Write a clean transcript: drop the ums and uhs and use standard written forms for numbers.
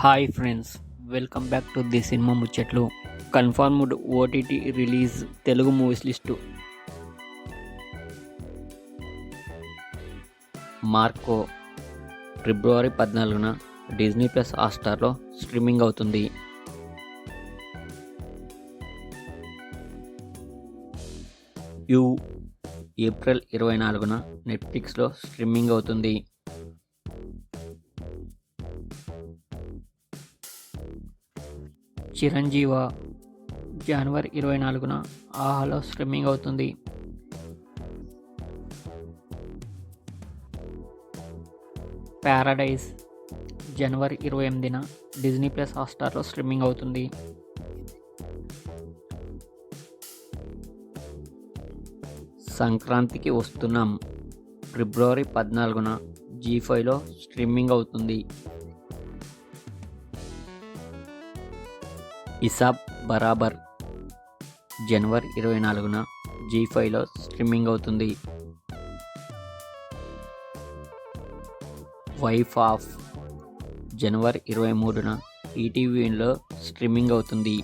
Hi friends, welcome back to the cinema ముచ్చట్లు. Confirmed OTT release Telugu movies list. Marco ఫిబ్రవరి 14న Disney plus హాట్‌స్టార్లో streaming అవుతుంది. యు ఏప్రిల్ 24న నెట్ఫ్లిక్స్లో స్ట్రీమింగ్ అవుతుంది. చిరంజీవ జనవరి 24న ఆహాలో స్ట్రీమింగ్ అవుతుంది. ప్యారడైజ్ జనవరి 28న డిజ్నీ ప్లస్ హాట్‌స్టార్లో స్ట్రీమింగ్ అవుతుంది. సంక్రాంతికి వస్తున్నాం ఫిబ్రవరి 14న జీ5లో స్ట్రీమింగ్ అవుతుంది. ఇసాబ్ బరాబర్ జనవరి 24న జీ5లో స్ట్రీమింగ్ అవుతుంది. వైఫ్ ఆఫ్ జనవరి 23న ఈటీవీలో స్ట్రీమింగ్ అవుతుంది.